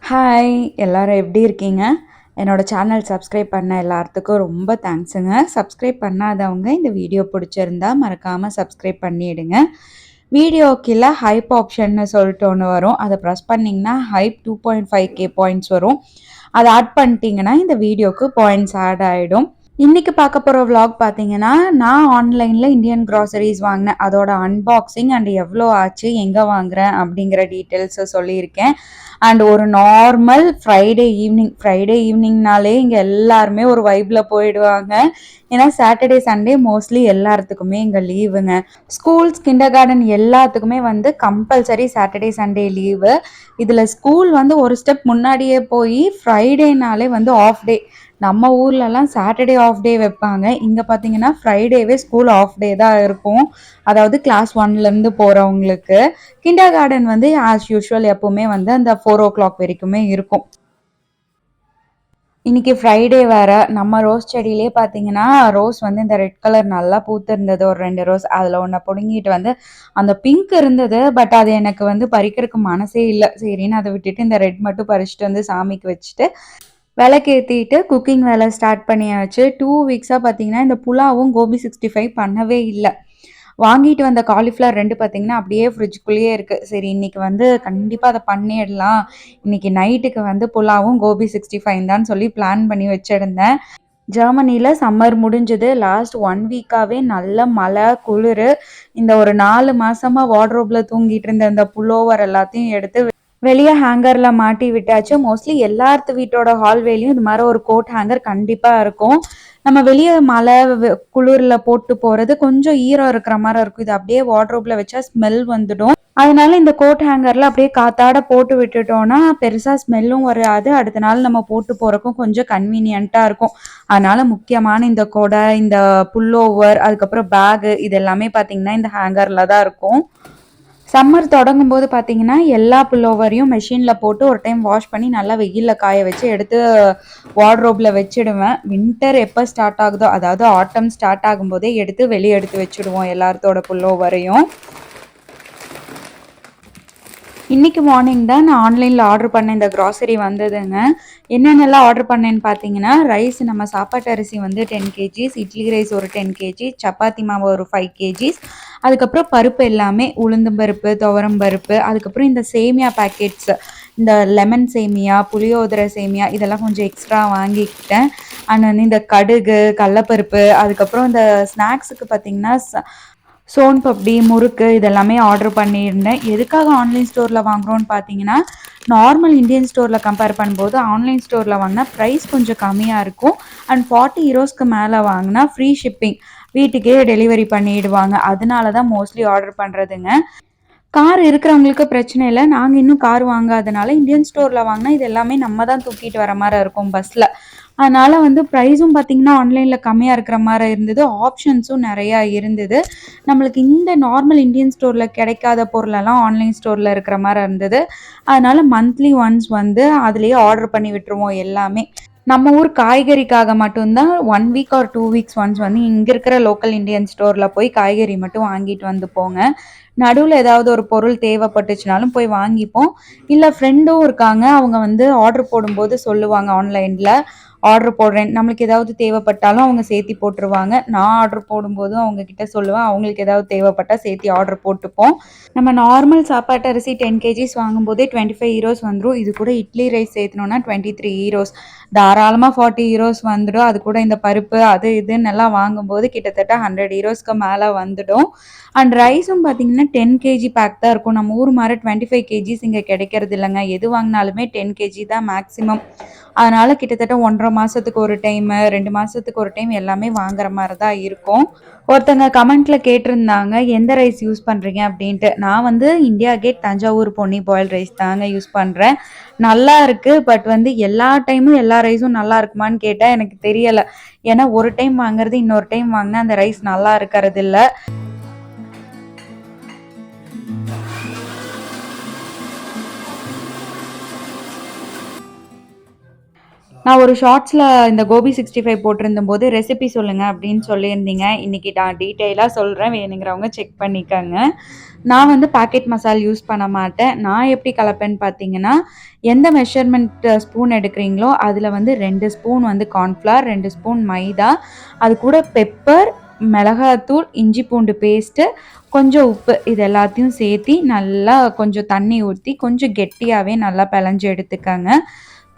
Hi எல்லாரும் எப்படி இருக்கீங்க? என்னோட சேனல் சப்ஸ்கிரைப் பண்ண எல்லாத்துக்கும் ரொம்ப தேங்க்ஸுங்க. சப்ஸ்கிரைப் பண்ணாதவங்க இந்த வீடியோ பிடிச்சிருந்தா மறக்காமல் சப்ஸ்கிரைப் பண்ணிடுங்க. வீடியோ கீழே ஹைப் ஆப்ஷன்னு சொல்லிட்டு ஒன்று வரும். அதை ப்ரெஸ் பண்ணிங்கன்னா ஹைப் 2.5K பாயிண்ட்ஸ் வரும். அதை ஆட் பண்ணிட்டீங்கன்னா இந்த வீடியோக்கு பாயிண்ட்ஸ் ஆட் ஆகிடும். இன்னைக்கு பார்க்க போகிற vlog பார்த்தீங்கன்னா, நான் ஆன்லைனில் இந்தியன் க்ராசரிஸ் வாங்கினேன். அதோட அன்பாக்சிங் அண்ட் எவ்வளோ ஆச்சு, எங்கே வாங்குறேன் அப்படிங்கிற டீட்டெயில்ஸை சொல்லியிருக்கேன். அண்ட் ஒரு நார்மல் ஃப்ரைடே ஈவினிங்னாலே இங்கே எல்லாருமே ஒரு வைப்பில் போயிடுவாங்க. ஏன்னா சாட்டர்டே சண்டே மோஸ்ட்லி எல்லாத்துக்குமே இங்கே லீவுங்க. ஸ்கூல்ஸ் கிண்டர் கார்டன் எல்லாத்துக்குமே வந்து கம்பல்சரி சாட்டர்டே சண்டே லீவு. இதில் ஸ்கூல் வந்து ஒரு ஸ்டெப் முன்னாடியே போய் ஃப்ரைடேனாலே வந்து ஆஃப் டே. நம்ம ஊர்லலாம் சாட்டர்டே ஆஃப் டே வைப்பாங்க. இங்கே பார்த்தீங்கன்னா ஃப்ரைடேவே ஸ்கூல் ஆஃப் டே தான் இருக்கும். அதாவது கிளாஸ் ஒன்லேருந்து போகிறவங்களுக்கு. கிண்டர் கார்டன் வந்து ஆஸ் யூஷுவல் எப்போவுமே வந்து அந்த 4 o'clock வரைக்குமே இருக்கும். இன்னைக்கு ஃப்ரைடே வேற. நம்ம ரோஸ் செடியிலே பார்த்தீங்கன்னா ரோஸ் வந்து இந்த ரெட் கலர் நல்லா பூத்து இருந்தது. ஒரு 2 ரோஸ் அதில் ஒன்றை பிடுங்கிட்டு வந்து அந்த பிங்க் இருந்தது. பட் அது எனக்கு வந்து பறிக்கிறதுக்கு மனசே இல்லை. சரின்னு அதை விட்டுட்டு இந்த ரெட் மட்டும் பறிச்சுட்டு வந்து சாமிக்கு வச்சுட்டு விளக்கேற்றிட்டு குக்கிங் வேலை ஸ்டார்ட் பண்ணியாச்சு. 2 வீக்ஸாக பார்த்தீங்கன்னா இந்த புலாவும் கோபி 65 பண்ணவே இல்லை. வாங்கிட்டு வந்த காலிஃப்ளவர் 2 பார்த்தீங்கன்னா அப்படியே ஃப்ரிட்ஜுக்குள்ளேயே இருக்குது. சரி இன்னைக்கு வந்து கண்டிப்பாக அதை பண்ணிடலாம். இன்னைக்கு நைட்டுக்கு வந்து புலாவும் கோபி 65 தான் சொல்லி பிளான் பண்ணி வச்சுருந்தேன். ஜெர்மனியில் சம்மர் முடிஞ்சது. லாஸ்ட் 1 வீக்காகவே நல்ல மழை குளிர். இந்த ஒரு 4 மாதமாக வார்ட்ரோப்பில் தூங்கிட்டு இருந்த இந்த புல்லோவர் எல்லாத்தையும் எடுத்து வெளியே ஹேங்கரில் மாட்டி விட்டாச்சு. மோஸ்ட்லி எல்லாத்து வீட்டோட ஹால்வேலையும் இது மாதிரி ஒரு கோட் ஹேங்கர் கண்டிப்பாக இருக்கும். நம்ம வெளியே மழை குளிரில் போட்டு போகிறது கொஞ்சம் ஈரம் இருக்கிற மாதிரி இருக்கும். இது அப்படியே வார்ட்ரோப்பில் வச்சா ஸ்மெல் வந்துடும். அதனால இந்த கோட் ஹேங்கரில் அப்படியே காத்தாட போட்டு விட்டுட்டோம்னா பெருசாக ஸ்மெல்லும் வராது. அடுத்த நாள் நம்ம போட்டு போகிறக்கும் கொஞ்சம் கன்வீனியண்ட்டாக இருக்கும். அதனால முக்கியமான இந்த கொடை, இந்த புல்லோவர், அதுக்கப்புறம் பேகு இது எல்லாமே பார்த்தீங்கன்னா இந்த ஹேங்கரில் தான் இருக்கும். சம்மர் தொடங்கும் போது பார்த்தீங்கன்னா எல்லா புல்லோவரையும் மெஷினில் போட்டு ஒரு டைம் வாஷ் பண்ணி நல்லா வெயிலில் காய வச்சு எடுத்து வார்ட்ரோப்பில் வச்சுடுவேன். வின்டர் எப்போ ஸ்டார்ட் ஆகுதோ, அதாவது ஆட்டம் ஸ்டார்ட் ஆகும்போதே வெளியே எடுத்து வச்சுடுவோம் எல்லாத்தோட புல்லோவரையும். இன்றைக்கி மார்னிங் தான் நான் ஆன்லைனில் ஆர்டர் பண்ண இந்த க்ராசரி வந்ததுங்க. என்னென்னலாம் ஆர்டர் பண்ணேன்னு பார்த்தீங்கன்னா, ரைஸ் நம்ம சாப்பாட்டு அரிசி வந்து 10 kgs, இட்லி ரைஸ் ஒரு 10 kg, சப்பாத்தி மாவு ஒரு 5 kgs, அதுக்கப்புறம் பருப்பு எல்லாமே உளுந்தம் பருப்பு, துவரம் பருப்பு, அதுக்கப்புறம் இந்த சேமியா பேக்கெட்ஸ், இந்த லெமன் சேமியா, புளியோதரை சேமியா இதெல்லாம் கொஞ்சம் எக்ஸ்ட்ரா வாங்கிக்கிட்டேன். அண்ட் வந்து இந்த கடுகு, கடலப்பருப்பு, அதுக்கப்புறம் இந்த ஸ்நாக்ஸுக்கு பார்த்தீங்கன்னா சோன் பப்டி, முறுக்கு இதெல்லாமே ஆர்டர் பண்ணியிருந்தேன். எதுக்காக ஆன்லைன் ஸ்டோரில் வாங்குகிறோன்னு பார்த்தீங்கன்னா, நார்மல் இந்தியன் ஸ்டோரில் கம்பேர் பண்ணும்போது ஆன்லைன் ஸ்டோரில் வாங்கினா ப்ரைஸ் கொஞ்சம் கம்மியாக இருக்கும். அண்ட் 40 euros மேலே வாங்கினா ஃப்ரீ ஷிப்பிங் வீட்டுக்கே டெலிவரி பண்ணிடுவாங்க. அதனால தான் மோஸ்ட்லி ஆர்டர் பண்ணுறதுங்க. கார் இருக்கிறவங்களுக்கு பிரச்சனை இல்லை. நாங்கள் இன்னும் கார் வாங்காதனால இந்தியன் ஸ்டோரில் வாங்கினா இது எல்லாமே நம்ம தான் தூக்கிட்டு வர மாதிரி இருக்கும் பஸ்ஸில். அதனால் வந்து ப்ரைஸும் பார்த்திங்கன்னா ஆன்லைனில் கம்மியாக இருக்கிற மாதிரி இருந்தது. ஆப்ஷன்ஸும் நிறையா இருந்தது. நம்மளுக்கு இந்த நார்மல் இந்தியன் ஸ்டோரில் கிடைக்காத பொருளெல்லாம் ஆன்லைன் ஸ்டோரில் இருக்கிற மாதிரி இருந்தது. அதனால் மந்த்லி ஒன்ஸ் வந்து அதுலேயே ஆர்டர் பண்ணி விட்டுருவோம் எல்லாமே. நம்ம ஊர் காய்கறிக்காக மட்டும்தான் 1 வீக் ஆர் 2 வீக்ஸ் ஒன்ஸ் வந்து இங்கே இருக்கிற லோக்கல் இந்தியன் ஸ்டோரில் போய் காய்கறி மட்டும் வாங்கிட்டு வந்து போங்க. நடுவில் ஏதாவது ஒரு பொருள் தேவைப்பட்டுச்சுனாலும் போய் வாங்கிப்போம். இல்லை ஃப்ரெண்டும் இருக்காங்க, அவங்க வந்து ஆர்டர் போடும்போது சொல்லுவாங்க ஆன்லைனில் ஆர்டர் போடுறேன், நம்மளுக்கு ஏதாவது தேவைப்பட்டாலும் அவங்க சேர்த்தி போட்டுருவாங்க. நான் ஆர்டர் போடும்போதும் அவங்க கிட்ட சொல்லுவேன், அவங்களுக்கு ஏதாவது தேவைப்பட்டால் சேர்த்தி ஆர்டர் போட்டுப்போம். நம்ம நார்மல் சாப்பாட்டு அரிசி 10 kgs வாங்கும்போதே 25 euros வந்துடும். இது கூட இட்லி ரைஸ் சேர்த்தனோன்னா 23 euros. தாராளமாக 40 euros வந்துடும். அது கூட இந்த பருப்பு அது இதுன்னு எல்லாம் வாங்கும்போது கிட்டத்தட்ட 100 euros மேலே வந்துடும். அண்ட் ரைஸும் பார்த்தீங்கன்னா 10 kg பேக் தான் இருக்கும். நம்ம ஊர் மாதிரி 25 kgs இங்கே கிடைக்கிறது இல்லைங்க. எது வாங்கினாலுமே 10 kg தான் மேக்ஸிமம். அதனால் கிட்டத்தட்ட 1.5 மாதத்துக்கு ஒரு டைமு, 2 மாதத்துக்கு ஒரு டைம் எல்லாமே வாங்குற மாதிரி தான் இருக்கும். ஒருத்தங்க கமெண்ட்டில் கேட்டிருந்தாங்க எந்த ரைஸ் யூஸ் பண்ணுறீங்க அப்படின்ட்டு. நான் வந்து India gate Thanjavur Ponni boil rice தாங்க யூஸ் பண்ணுறேன். நல்லா இருக்குது. பட் வந்து எல்லா டைமும் எல்லா ரைஸும் நல்லா இருக்குமான்னு கேட்டால் எனக்கு தெரியலை. ஏன்னா ஒரு டைம் வாங்குறது இன்னொரு டைம் வாங்கினா அந்த ரைஸ் நல்லா இருக்கிறது இல்லை. நான் ஒரு ஷார்ட்ஸில் இந்த கோபி 65 போட்டிருந்தபோது ரெசிபி சொல்லுங்கள் அப்படின்னு சொல்லியிருந்தீங்க. இன்றைக்கி நான் டீட்டெயிலாக சொல்கிறேன், வேணுங்கிறவங்க செக் பண்ணிக்கோங்க. நான் வந்து பாக்கெட் மசால் யூஸ் பண்ண மாட்டேன். நான் எப்படி கலப்பேன்னு பார்த்தீங்கன்னா, எந்த மெஷர்மெண்ட் ஸ்பூன் எடுக்கிறீங்களோ அதில் வந்து 2 ஸ்பூன் வந்து கார்ன்ஃப்ளவர், 2 ஸ்பூன் மைதா, அது கூட பெப்பர், மிளகாத்தூள், இஞ்சி பூண்டு பேஸ்ட்டு, கொஞ்சம் உப்பு, இது எல்லாத்தையும் சேர்த்தி நல்லா கொஞ்சம் தண்ணி ஊற்றி கொஞ்சம் கெட்டியாகவே நல்லா பிசைஞ்சு எடுத்துக்கங்க.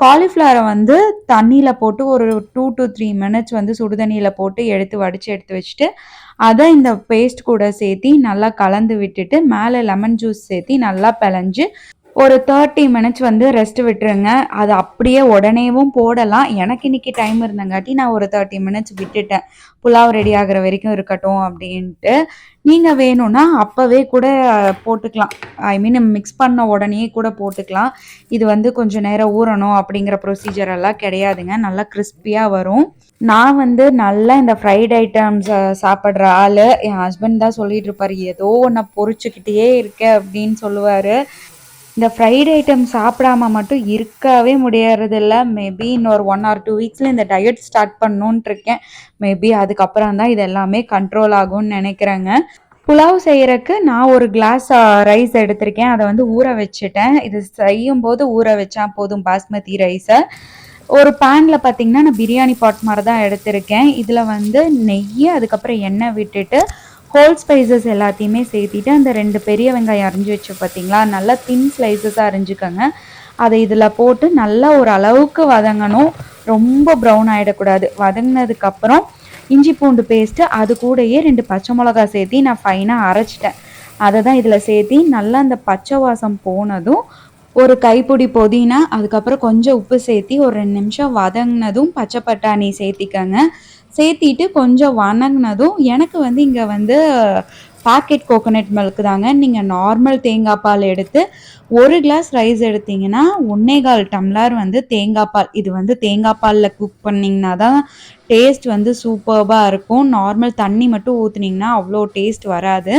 காலிஃப்ளவரை வந்து தண்ணியில் போட்டு ஒரு 2 to 3 மினிட்ஸ் வந்து சுடுதண்ணியில் போட்டு எடுத்து வச்சுட்டு அதை இந்த பேஸ்ட் கூட சேர்த்தி நல்லா கலந்து விட்டுட்டு மேலே லெமன் ஜூஸ் சேர்த்தி நல்லா பிசைஞ்சு ஒரு 30 மினிட்ஸ் வந்து ரெஸ்ட் விட்டுருங்க. அது அப்படியே உடனேவும் போடலாம். எனக்கு இன்னைக்கு டைம் இருந்தங்காட்டி நான் ஒரு 30 மினிட்ஸ் விட்டுட்டேன். புலாவ் ரெடி ஆகிற வரைக்கும் இருக்கட்டும் அப்படின்ட்டு. நீங்கள் வேணும்னா அப்போவே கூட போட்டுக்கலாம். ஐ மீன் மிக்ஸ் பண்ண உடனே கூட போட்டுக்கலாம். இது வந்து கொஞ்சம் நேரம் ஊறணும் அப்படிங்கிற ப்ரொசீஜர் எல்லாம் கிடையாதுங்க. நல்லா கிறிஸ்பியாக வரும். நான் வந்து நல்லா இந்த ஃப்ரைட் ஐட்டம்ஸ் சாப்பிட்ற ஆள். என் ஹஸ்பண்ட் தான் சொல்லிட்டு இருப்பார், ஏதோ ஒன்றை பொரிச்சுக்கிட்டே இருக்க அப்படின்னு சொல்லுவார். இந்த ஃப்ரைட் ஐட்டம் சாப்பிடாம மட்டும் இருக்கவே முடியறதில்ல. மேபி இன்னொரு 1 or 2 வீக்ஸில் இந்த டயட் ஸ்டார்ட் பண்ணணுன்ட்டு இருக்கேன். மேபி அதுக்கப்புறம் தான் இது எல்லாமே கண்ட்ரோல் ஆகும்னு நினைக்கிறேங்க. புலாவ் செய்கிறக்கு நான் ஒரு கிளாஸ் ரைஸ் எடுத்திருக்கேன். அதை வந்து ஊற வச்சுட்டேன். இது செய்யும்போது ஊற வச்சா போதும் பாஸ்மதி ரைஸை. ஒரு பேனில் பார்த்தீங்கன்னா நான் பிரியாணி பாட் மாதிரி தான் எடுத்திருக்கேன். இதில் வந்து நெய், அதுக்கப்புறம் எண்ணெய் விட்டுட்டு ஹோல் ஸ்பைசஸ் எல்லாத்தையுமே சேர்த்திட்டு அந்த 2 பெரிய வெங்காயம் அரிஞ்சு வச்சு பார்த்தீங்களா, நல்லா தின் ஸ்லைசஸாக அரிஞ்சுக்கோங்க. அதை இதில் போட்டு நல்லா ஒரு அளவுக்கு வதங்கணும். ரொம்ப ப்ரௌன் ஆகிடக்கூடாது. வதங்கினதுக்கப்புறம் இஞ்சி பூண்டு பேஸ்ட்டு, அது கூடயே 2 பச்சை மிளகா சேர்த்தி நான் ஃபைனாக அரைச்சிட்டேன். அதை தான் இதில் சேர்த்தி நல்லா அந்த பச்சை வாசம் போனதும் ஒரு கைப்பிடி புதினா, அதுக்கப்புறம் கொஞ்சம் உப்பு சேர்த்தி ஒரு 2 நிமிஷம் வதங்கினதும் பச்சை பட்டாணி சேர்த்திக்கங்க. சேர்த்திட்டு கொஞ்சம் வதங்கினதும் எனக்கு வந்து இங்கே வந்து பாக்கெட் கோகோனட் மில்க் தாங்க. நீங்கள் நார்மல் தேங்காய் பால் எடுத்து 1 கிளாஸ் ரைஸ் எடுத்திங்கன்னா 1.25 டம்ளர் வந்து தேங்காய் பால். இது வந்து தேங்காய் பாலில் குக் பண்ணிங்கன்னா தான் டேஸ்ட் வந்து சூப்பர்பாக இருக்கும். நார்மல் தண்ணி மட்டும் ஊற்றுனீங்கன்னா அவ்வளோ டேஸ்ட் வராது.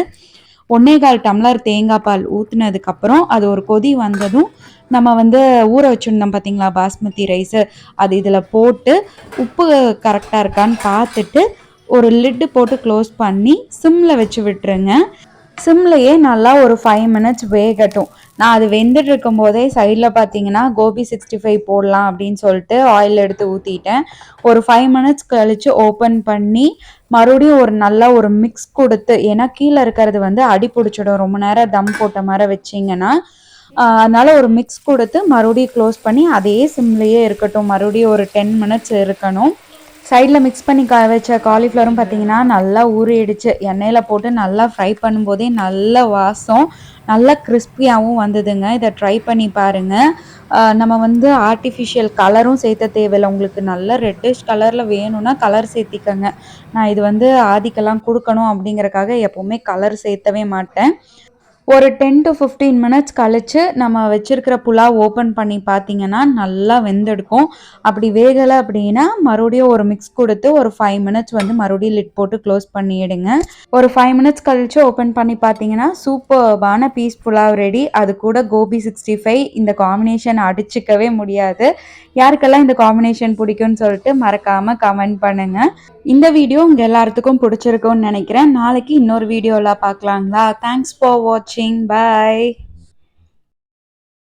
1.25 டம்ளர் தேங்காய் பால் ஊற்றுனதுக்கப்புறம் அது ஒரு கொதி வந்ததும் நம்ம வந்து ஊற வச்சுருந்தோம் பார்த்தீங்களா பாஸ்மதி ரைஸு, அது இதில் போட்டு உப்பு கரெக்டாக இருக்கான்னு பார்த்துட்டு ஒரு லிட்டு போட்டு க்ளோஸ் பண்ணி சிம்மில் வச்சு விட்டுருங்க. சிம்லையே நல்லா ஒரு 5 மினிட்ஸ் வேகட்டும். நான் அது வெந்துட்டு இருக்கும் போதே சைடில் பார்த்தீங்கன்னா கோபி 65 போடலாம் அப்படின்னு சொல்லிட்டு ஆயில் எடுத்து ஊற்றிட்டேன். ஒரு 5 மினிட்ஸ் கழித்து ஓப்பன் பண்ணி மறுபடியும் ஒரு நல்லா ஒரு மிக்ஸ் கொடுத்து, ஏன்னா கீழே இருக்கிறது வந்து அடி பிடிச்சிடும் ரொம்ப நேரம் தம் போட்ட மாதிரி வச்சிங்கன்னா. அதனால ஒரு மிக்ஸ் கொடுத்து மறுபடியும் க்ளோஸ் பண்ணி அதே சிம்லேயே இருக்கட்டும். மறுபடியும் ஒரு 10 மினிட்ஸ் இருக்கணும். சைடில் மிக்ஸ் பண்ணி வச்ச காலிஃப்ளவரும் பார்த்தீங்கன்னா நல்லா ஊறிடுச்சு. எண்ணெயில் போட்டு நல்லா ஃப்ரை பண்ணும்போதே நல்ல வாசம், நல்லா கிறிஸ்பியாகவும் வந்ததுங்க. இதை ட்ரை பண்ணி பாருங்கள். நம்ம வந்து ஆர்டிஃபிஷியல் கலரும் சேர்த்த தேவையில்லை. உங்களுக்கு நல்ல ரெட்டிஷ் கலரில் வேணும்னா கலர் சேர்த்திக்கங்க. நான் இது வந்து ஆதிக்கெல்லாம் கொடுக்கணும் அப்படிங்கிறக்காக எப்போவுமே கலர் சேர்த்தவே மாட்டேன். ஒரு 10 to 15 மினிட்ஸ் கழித்து நம்ம வச்சுருக்கிற புலாவ் ஓப்பன் பண்ணி பார்த்தீங்கன்னா நல்லா வெந்தெடுக்கும். அப்படி வேகலை அப்படின்னா மறுபடியும் ஒரு மிக்ஸ் கொடுத்து ஒரு 5 மினிட்ஸ் வந்து மறுபடியும் லிட் போட்டு க்ளோஸ் பண்ணிவிடுங்க. ஒரு 5 மினிட்ஸ் கழித்து ஓப்பன் பண்ணி பார்த்தீங்கன்னா சூப்பர்பான பீஸ் புலாவ் ரெடி. அது கூட கோபி 65, இந்த காம்பினேஷன் அடிச்சிக்கவே முடியாது. யாருக்கெல்லாம் இந்த காம்பினேஷன் பிடிக்கும்னு சொல்லிட்டு மறக்காமல் கமெண்ட் பண்ணுங்கள். இந்த வீடியோ உங்கள் எல்லாத்துக்கும் பிடிச்சிருக்கும்னு நினைக்கிறேன். நாளைக்கு இன்னொரு வீடியோவில் பார்க்கலாங்களா? தேங்க்ஸ் ஃபார் வாட்சிங். பாய்.